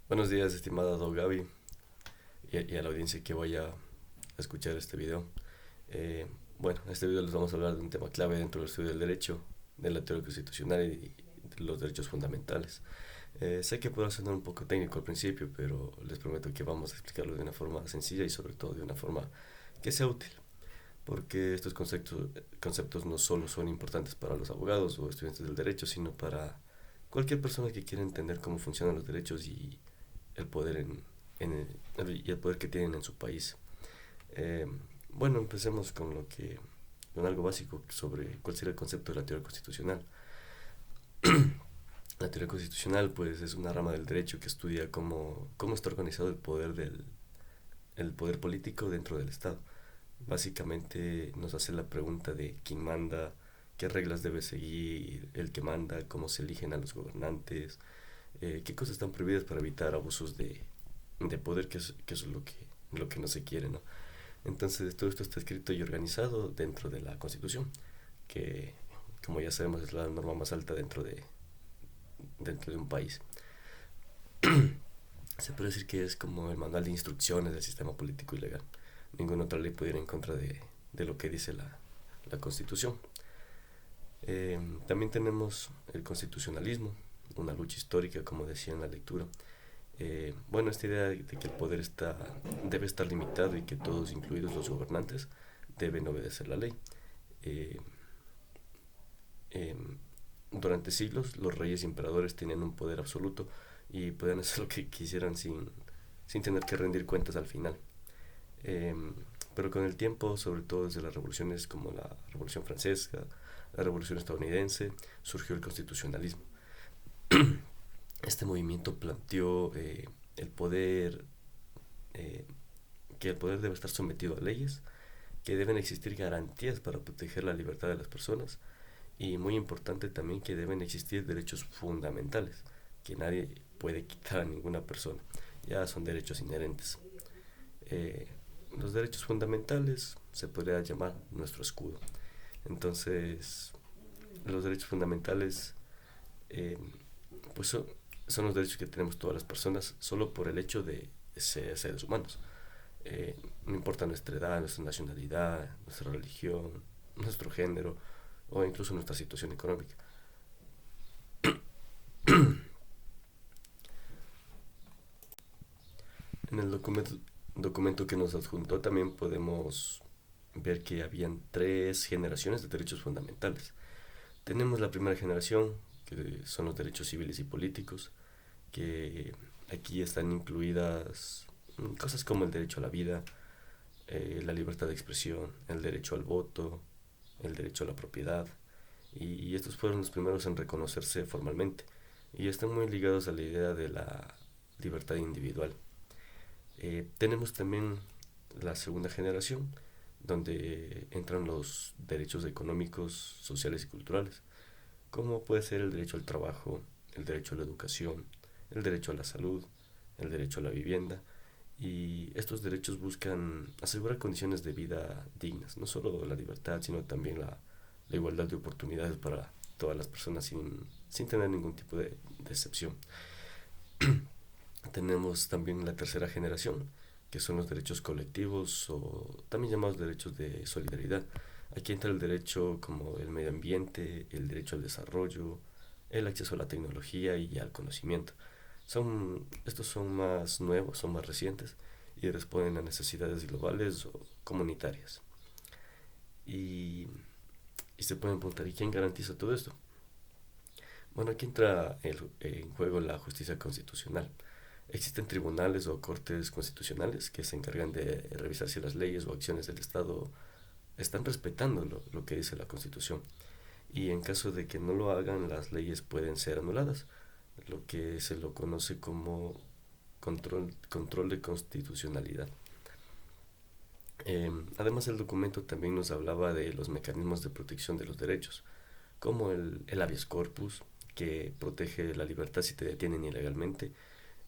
Buenos días, estimado Gaby, y a la audiencia que vaya a escuchar este video. Eh, bueno, en este video les vamos a hablar de un tema clave dentro del estudio del derecho, de la teoría constitucional y de los derechos fundamentales. Sé que puede sonar un poco técnico al principio, pero les prometo que vamos a explicarlo de una forma sencilla y sobre todo de una forma que sea útil, porque estos conceptos no solo son importantes para los abogados o estudiantes del derecho, sino para cualquier persona que quiera entender cómo funcionan los derechos y el poder y el poder que tienen en su país. Eh, bueno, empecemos con algo básico sobre cuál sería el concepto de la teoría constitucional. La teoría constitucional, pues, es una rama del derecho que estudia cómo está organizado el poder político dentro del Estado. Básicamente nos hace la pregunta de quién manda, qué reglas debe seguir el que manda, cómo se eligen a los gobernantes, qué cosas están prohibidas para evitar abusos de poder, que eso es lo que no se quiere, ¿no? Entonces todo esto está escrito y organizado dentro de la Constitución, que como ya sabemos es la norma más alta dentro de un país. Se puede decir que es como el manual de instrucciones del sistema político y legal. Ninguna otra ley puede ir en contra de lo que dice la Constitución. También tenemos el constitucionalismo, una lucha histórica, como decía en la lectura. Bueno, esta idea de que el poder debe estar limitado y que todos, incluidos los gobernantes, deben obedecer la ley. Eh, eh, Durante siglos, los reyes y emperadores tenían un poder absoluto y podían hacer lo que quisieran sin tener que rendir cuentas al final. Eh, pero con el tiempo, sobre todo desde las revoluciones como la Revolución Francesa, la Revolución Estadounidense, surgió el constitucionalismo. Este movimiento planteó el poder, eh, que el poder debe estar sometido a leyes, que deben existir garantías para proteger la libertad de las personas y muy importante también que deben existir derechos fundamentales que nadie puede quitar a ninguna persona, ya son derechos inherentes. Eh, los derechos fundamentales se podría llamar nuestro escudo. Entonces, los derechos fundamentales eh, pues son los derechos que tenemos todas las personas solo por el hecho de ser seres humanos. No importa nuestra edad, nuestra nacionalidad, nuestra religión, nuestro género o incluso nuestra situación económica. En el documento que nos adjuntó también podemos ver que habían tres generaciones de derechos fundamentales. Tenemos la primera generación, que son los derechos civiles y políticos, que aquí están incluidas cosas como el derecho a la vida, la libertad de expresión, el derecho al voto, el derecho a la propiedad, y estos fueron los primeros en reconocerse formalmente, y están muy ligados a la idea de la libertad individual. Tenemos también la segunda generación, donde entran los derechos económicos, sociales y culturales, como puede ser el derecho al trabajo, el derecho a la educación, el derecho a la salud, el derecho a la vivienda, y estos derechos buscan asegurar condiciones de vida dignas, no solo la libertad, sino también la igualdad de oportunidades para todas las personas sin tener ningún tipo de excepción. Tenemos también la tercera generación, que son los derechos colectivos o también llamados derechos de solidaridad. Aquí entra el derecho como el medio ambiente, el derecho al desarrollo, el acceso a la tecnología y al conocimiento. Estos son más nuevos, son más recientes y responden a necesidades globales o comunitarias. Y, y se pueden preguntar, ¿y quién garantiza todo esto? Bueno, aquí entra en juego la justicia constitucional. Existen tribunales o cortes constitucionales que se encargan de revisar si las leyes o acciones del Estado están respetando lo que dice la Constitución. Y en caso de que no lo hagan, las leyes pueden ser anuladas, lo que se lo conoce como control de constitucionalidad. Además, el documento también nos hablaba de los mecanismos de protección de los derechos, como el habeas corpus, que protege la libertad si te detienen ilegalmente,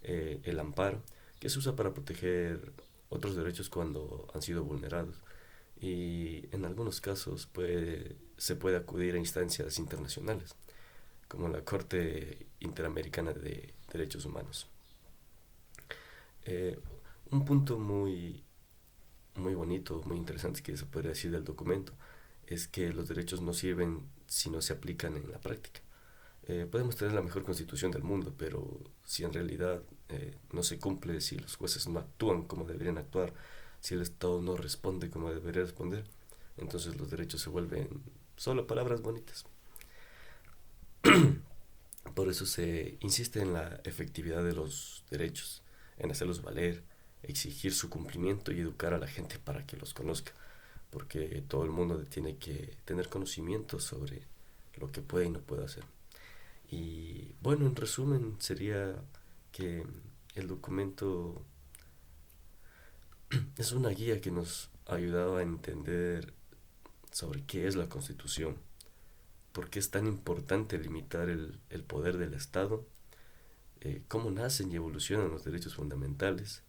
el amparo, que se usa para proteger otros derechos cuando han sido vulnerados. Y en algunos casos se puede acudir a instancias internacionales, como la Corte Interamericana de Derechos Humanos. Eh, un punto muy bonito, muy interesante que se podría decir del documento es que los derechos no sirven si no se aplican en la práctica. Podemos tener la mejor constitución del mundo, pero si en realidad no se cumple, si los jueces no actúan como deberían actuar, si el Estado no responde como debería responder, entonces los derechos se vuelven solo palabras bonitas. Por eso se insiste en la efectividad de los derechos, en hacerlos valer, exigir su cumplimiento y educar a la gente para que los conozca, porque todo el mundo tiene que tener conocimiento sobre lo que puede y no puede hacer. Y bueno, en resumen sería que el documento es una guía que nos ha ayudado a entender sobre qué es la Constitución, por qué es tan importante limitar el poder del Estado, cómo nacen y evolucionan los derechos fundamentales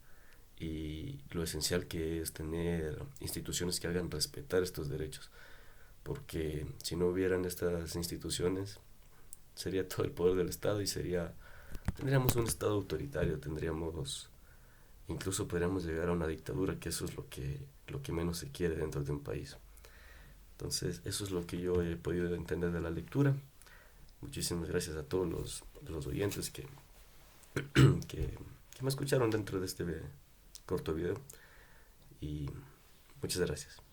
y lo esencial que es tener instituciones que hagan respetar estos derechos, porque si no hubieran estas instituciones sería todo el poder del Estado y tendríamos un Estado autoritario, tendríamos, incluso podríamos llegar a una dictadura, que eso es lo que menos se quiere dentro de un país. Entonces, eso es lo que yo he podido entender de la lectura. Muchísimas gracias a todos los oyentes que me escucharon dentro de este corto video. Y muchas gracias.